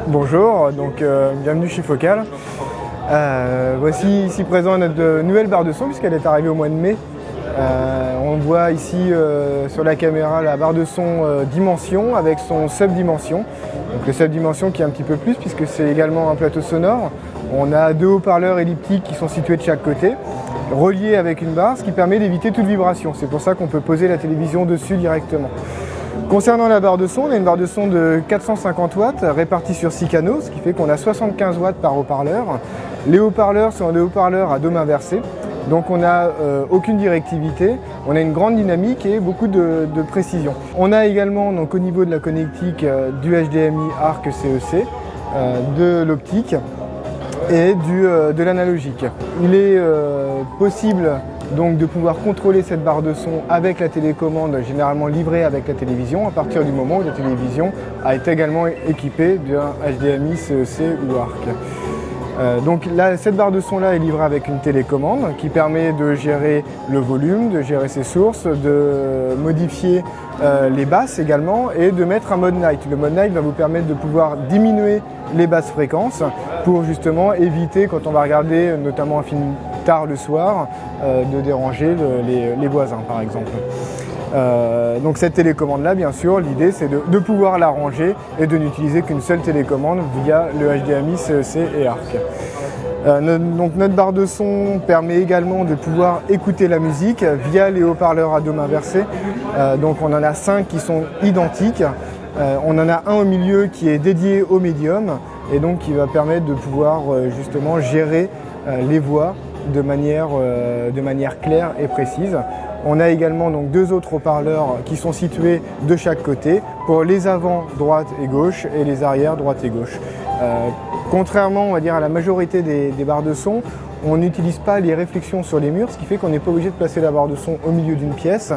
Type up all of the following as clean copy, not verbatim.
Bonjour, bienvenue chez Focal. Voici ici présent notre nouvelle barre de son puisqu'elle est arrivée au mois de mai. On voit ici sur la caméra la barre de son Dimension avec son sub-dimension. Donc le sub-dimension qui est un petit peu plus puisque c'est également un plateau sonore. On a deux haut-parleurs elliptiques qui sont situés de chaque côté, reliés avec une barre, ce qui permet d'éviter toute vibration. C'est pour ça qu'on peut poser la télévision dessus directement. Concernant la barre de son, on a une barre de son de 450 watts répartie sur 6 canaux, ce qui fait qu'on a 75 watts par haut-parleur. Les haut-parleurs sont des haut-parleurs à dôme inversé, donc on n'a aucune directivité, on a une grande dynamique et beaucoup de précision. On a également donc, au niveau de la connectique du HDMI ARC CEC, de l'optique et de l'analogique. Il est possible donc de pouvoir contrôler cette barre de son avec la télécommande généralement livrée avec la télévision à partir du moment où la télévision a été également équipée d'un HDMI CEC ou ARC. Donc là, cette barre de son là est livrée avec une télécommande qui permet de gérer le volume, de gérer ses sources, de modifier les basses également et de mettre un mode night. Le mode night va vous permettre de pouvoir diminuer les basses fréquences pour justement éviter, quand on va regarder notamment un film tard le soir, de déranger les voisins par exemple. Donc cette télécommande là, bien sûr, l'idée c'est de pouvoir la ranger et de n'utiliser qu'une seule télécommande via le HDMI, CEC et ARC. Donc notre barre de son permet également de pouvoir écouter la musique via les haut-parleurs à dôme inversé. Donc on en a 5 qui sont identiques. On en a un au milieu qui est dédié au médium et donc qui va permettre de pouvoir justement gérer les voix de manière claire et précise. On a également donc deux autres haut-parleurs qui sont situés de chaque côté pour les avant droite et gauche et les arrières droite et gauche. Contrairement on va dire, à la majorité des barres de son, on n'utilise pas les réflexions sur les murs, ce qui fait qu'on n'est pas obligé de placer la barre de son au milieu d'une pièce.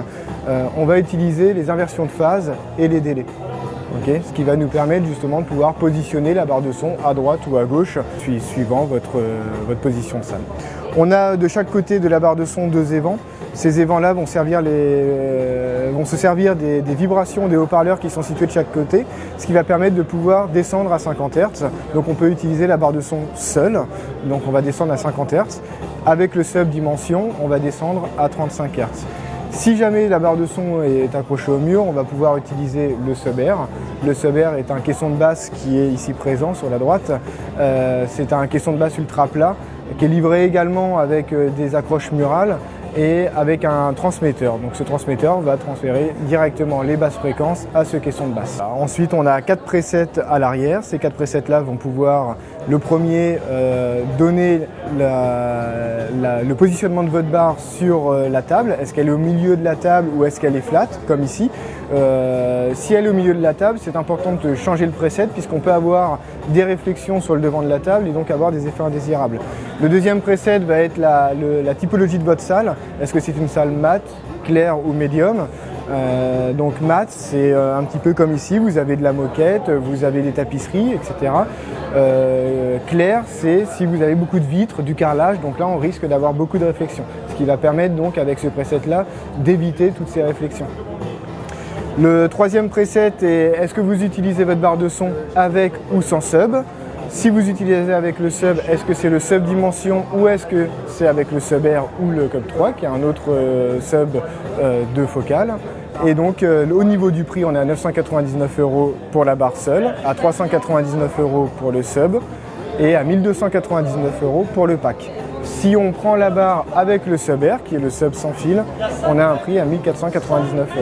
On va utiliser les inversions de phase et les délais. Okay, ce qui va nous permettre justement de pouvoir positionner la barre de son à droite ou à gauche, suivant votre position de salle. On a de chaque côté de la barre de son deux évents. Ces évents-là vont se servir des vibrations des haut-parleurs qui sont situés de chaque côté, ce qui va permettre de pouvoir descendre à 50 Hz. Donc on peut utiliser la barre de son seule, donc on va descendre à 50 Hz. Avec le sub-dimension, on va descendre à 35 Hz. Si jamais la barre de son est accrochée au mur, on va pouvoir utiliser le sub-air. Le sub-air est un caisson de basse qui est ici présent sur la droite. C'est un caisson de basse ultra plat qui est livré également avec des accroches murales et avec un transmetteur. Donc ce transmetteur va transférer directement les basses fréquences à ce caisson de basse. Ensuite on a 4 presets à l'arrière. Ces 4 presets là vont pouvoir, le premier, donner le positionnement de votre barre sur la table. Est-ce qu'elle est au milieu de la table ou est-ce qu'elle est flat comme ici. Si elle est au milieu de la table, c'est important de changer le preset puisqu'on peut avoir des réflexions sur le devant de la table et donc avoir des effets indésirables. Le deuxième preset va être la typologie de votre salle. Est-ce que c'est une salle mat, claire ou médium? Donc mat, c'est un petit peu comme ici, vous avez de la moquette, vous avez des tapisseries, etc. Clair, c'est si vous avez beaucoup de vitres, du carrelage, donc là on risque d'avoir beaucoup de réflexions. Ce qui va permettre donc avec ce preset-là d'éviter toutes ces réflexions. Le troisième preset est est-ce que vous utilisez votre barre de son avec ou sans sub? Si vous utilisez avec le sub, est-ce que c'est le sub dimension ou est-ce que c'est avec le sub air ou le Cub 3 qui est un autre sub de Focal. Et donc au niveau du prix, on est à 999 € pour la barre seule, à 399 € pour le sub et à 1299 € pour le pack. Si on prend la barre avec le sub air, qui est le sub sans fil, on a un prix à 1499 €.